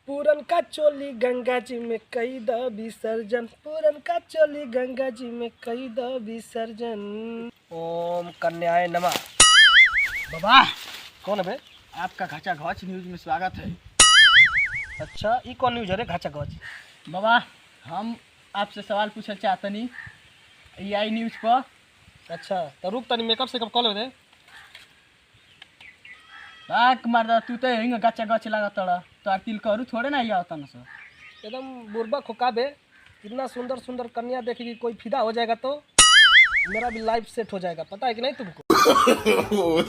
पूरन का चोली गंगा जी में कई द विसर्जन, पूरन का चोली गंगा जी में कई द विसर्जन। ओम कन्याय नमः। बाबा, कौन है बे? आपका घाचा घाच न्यूज में स्वागत है। अच्छा, ई कौन न्यूज है रे घाचा घच? बाबा, हम आपसे सवाल पूछना चाहतनी AI न्यूज पर। अच्छा तो रुक तनी मेकअप से कब कॉल दे। आक मारदा तू तो हिंग घाचा घाच लागत तड़ा तो तिल करू थोड़े ना या होता ना सर। एकदम बुर्बक हो का बे? इतना सुंदर सुंदर कन्या देखेगी कोई फिदा हो जाएगा तो मेरा भी लाइफ सेट हो जाएगा, पता है कि नहीं तुमको?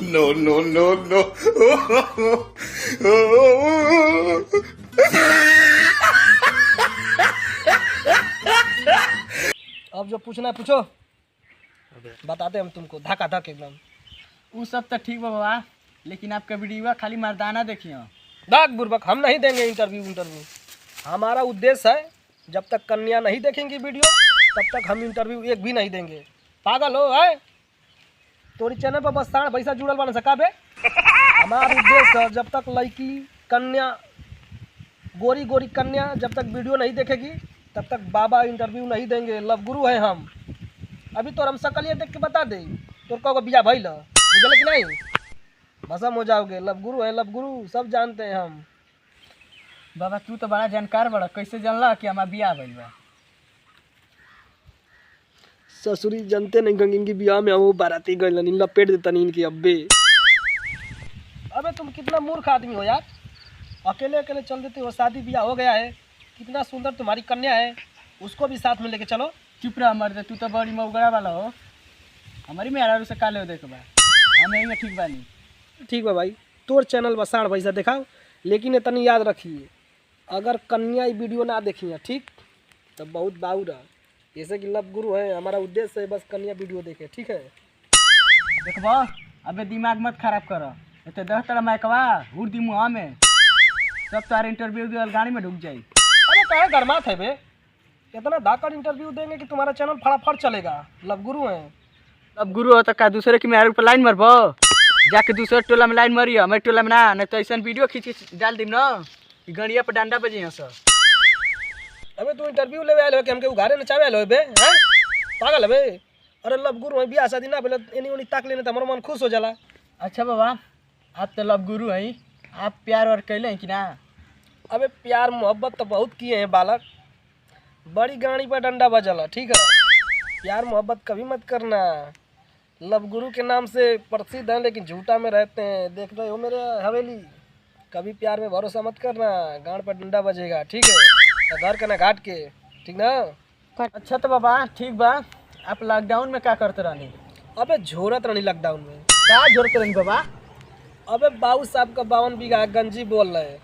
no, no, no, no. अब जो पूछना है पूछो, बताते हम तुमको धक्का धक एकदम। वो सब तो ठीक बा बाबा, लेकिन आपका वीडियो खाली मर्दाना देखिए। दाग बुर्बक, हम नहीं देंगे इंटरव्यू। हमारा उद्देश्य है जब तक कन्या नहीं देखेंगी वीडियो तब तक हम इंटरव्यू एक भी नहीं देंगे। पागल हो है? तोरी चैनल पर बस साढ़ पैसा जुड़ल बन सका बे। हमारा उद्देश्य है जब तक लड़की कन्या गोरी गोरी कन्या जब तक वीडियो नहीं देखेगी तब तक बाबा इंटरव्यू नहीं देंगे। लव गुरु है हम। अभी तो हम सकलिए देख के बता दे तो कहोगे बिया भइल बुझल कि नहीं? भसम हो जाओगे। लव गुरु है, लव गुरु सब जानते हैं हम। बाबा तू तो बड़ा जानकार बड़ा, कैसे जानला कि हमारा बियाह भइल बा? ससुरी जानते नहीं गंग इनकी बियाह में हम बाराती गए लपेट देता नहीं इनकी अब्बे। अबे तुम कितना मूर्ख आदमी हो यार, अकेले अकेले चल देते हो। शादी ब्याह हो गया है, कितना सुंदर तुम्हारी कन्या है, उसको भी साथ में लेके चलो। चुप रह मर्द, तू तो बड़ी मऊगड़ा वाला हो। हमारी मेहरारू से काले हो देख बा, हम यही ठीक बानी। ठीक बा भाई, तोर चैनल पर साढ़ पैसा दिखाओ, लेकिन इतनी याद रखिए अगर कन्या ये वीडियो ना देखी ठीक तो बहुत बाउर है। जैसे कि लव गुरु है, हमारा उद्देश्य है बस कन्या वीडियो देखे, ठीक है? देखबो, अबे दिमाग मत खराब करो। तो 10 तरह मैकवा हुर दी मुँह में सब तार इंटरव्यू दियल गाड़ी में ढुक जाई। अरे कहे गरमात है बे, इतना धाकड़ इंटरव्यू देंगे कि तुम्हारा चैनल फटाफट चलेगा। लव गुरु है। अब गुरु हो तो का दूसरे की मेहरारू पर लाइन मरबो? जाके दूसरे टोला में लाइन मरियो, हमारे टोला में ना। नहीं तो ऐसा वीडियो खींच के डाल दी ना कि गड़िया पर डंडा बजे सर। अबे तू इंटरव्यू ले आए हो कि हमके उघारे नचावे आए हो बे? हैं पागल है बे? अरे लव गुरु है, बियाह शादी ना पहले एनी ओनी ताक लेने तो हमारा मन खुश हो जाला। अच्छा बाबा, आप तो लव गुरु हैं, आप प्यार और कैले हैं कि ना? अबे प्यार मोहब्बत तो बहुत किए हैं बालक, बड़ी गाड़ी पर डंडा बजल, ठीक है? प्यार मोहब्बत कभी मत करना। लव गुरु के नाम से प्रसिद्ध हैं लेकिन झूठा में रहते हैं। देख रहे हो मेरे हवेली, कभी प्यार में भरोसा मत करना, गांड पर डंडा बजेगा, ठीक है? तो घर के ना घाट के, ठीक ना? अच्छा तो बाबा ठीक बा, आप लॉकडाउन में क्या करते रहनी? अबे झोरत रही लॉकडाउन में। क्या जोड़ते रहनी बाबा? अबे बाबू साहब का 52 बीघा गंजी बोल रहे हैं,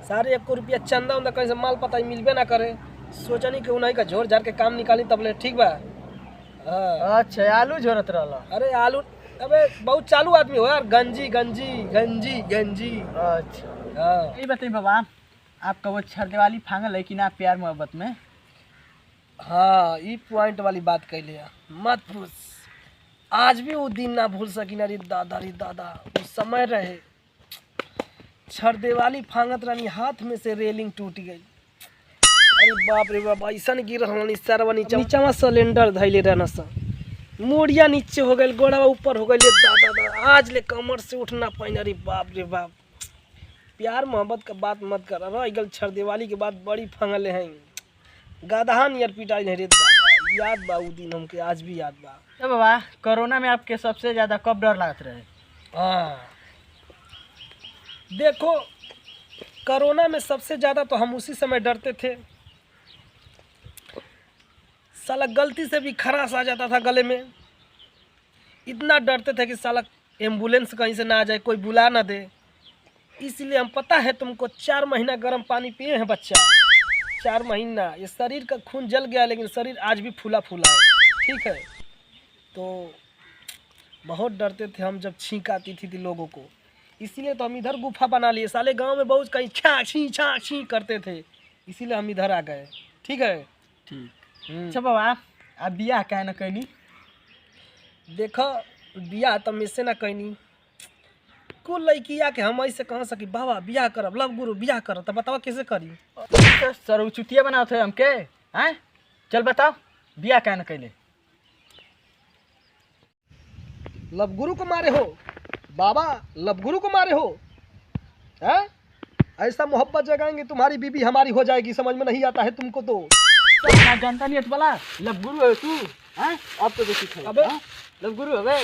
सारे 1 रुपया चंदा उंदा कहीं से माल पता ही मिलबे ना करे। सोचनी कि उन्हीं का झोर झाड़ के काम निकाली तब ले, ठीक बा? हाँ। अच्छा, आलू जोड़त रहला? अरे आलू, अबे बहुत चालू आदमी हो यार। गंजी गंजी गंजी गंजी। अच्छा हाँ। ये बताइए बाबा, आपका वो छरदेवाली फांगल है कि ना प्यार मोहब्बत में? हाँ, ये पॉइंट वाली बात कहले मत पूछ। आज भी वो दिन ना भूल सकी ना रे दादा, रे दादा वो समय रहे। छरदेवाली फांगत रानी, हाथ में से रेलिंग टूट गई। अरे बाप रे बाप, ऐसा गिर रहनी सरवा नीचा में सिलेंडर धैले रहना सा, मुड़िया नीचे हो गई, गोड़ा ऊपर हो गई। दादा दादा आज ले कमर से उठना पाइन। अरे बाप रे बाप, प्यार मोहब्बत का बात मत कर। रह गल छरदेवाली के बाद बड़ी फंगले हैं, गदहा नियर पिटाई नहीं रे दादा। याद बा उ दिन हमके, आज भी याद बा। तो बाबा, कोरोना में आपके सबसे ज्यादा कब डर लगत रहे? हाँ देखो, कोरोना में सबसे ज़्यादा तो हम उसी समय डरते थे, साला गलती से भी खराश आ जाता था गले में। इतना डरते थे कि साला एम्बुलेंस कहीं से ना आ जाए, कोई बुला ना दे। इसलिए हम, पता है तुमको, 4 महीना गर्म पानी पिए हैं बच्चा। 4 महीना ये शरीर का खून जल गया लेकिन शरीर आज भी फूला फूला है, ठीक है? तो बहुत डरते थे हम जब छींक आती थी लोगों को। इसीलिए तो हम इधर गुफा बना लिए। साले गांव में बहुत कहीं छा छी करते थे, इसीलिए हम इधर आ गए, ठीक है? ठीक। अच्छा बाबा, आप बियाह क्या ना कहनी? देखो बियाह तो मुझसे ना कहनी, कुल लड़किया के हम ऐसे कह सकी बाबा बियाह करब लव गुरु बियाह करब तो बताओ कैसे करी। तो सर उ चुतिया बनाओ थे हमके हैं। चल बताओ बियाह काहे न कैले। लव गुरु को मारे हो बाबा, लव गुरु को मारे हो हैं? ऐसा मोहब्बत जगाएंगे तुम्हारी बीबी हमारी हो जाएगी, समझ में नहीं आता है तुमको तो। ना जानता नहीं है तो बोला लब गुरु है तू हैं। अब तो देखी थे अबे लब गुरु है बे।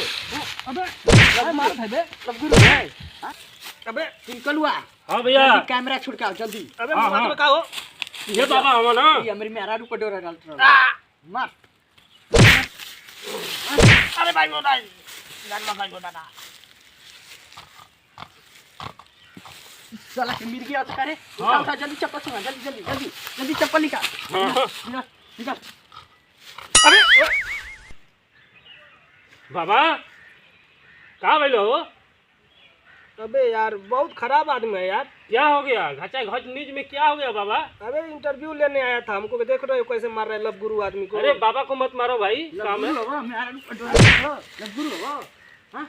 अबे अबे मार भाई बे, लब गुरु है हैं? अबे निकलुआ। हाँ भैया। जल्दी कैमरा छुड़काओ जल्दी। अबे हाँ, मार हाँ। में का हो ये बाबा हम ना। ये मेरी मेरा रूप डोरा डाल रहा मार। अरे भाई वो भाई जान में भाई बोला ना। साला के मिर्गी आता करे। हाँ। उठा जल्दी चप्पल सुना जल्दी जल्दी जल्दी जल्दी चप्पल निकाल। हाँ, हाँ। निकाल निकाल। अबे बाबा कहाँ बैलो हो? अबे यार बहुत खराब आदमी है यार। क्या हो गया? घचा घच नीच में क्या हो गया बाबा? अबे इंटरव्यू लेने आया था, हमको देख रहे हो कैसे मार रहे हैं लव गुरु आदमी को। अरे बाबा को मत मारो भाई, काम है। लब गुरु हो मेरा रूप डोरा लब गुरु हो। हां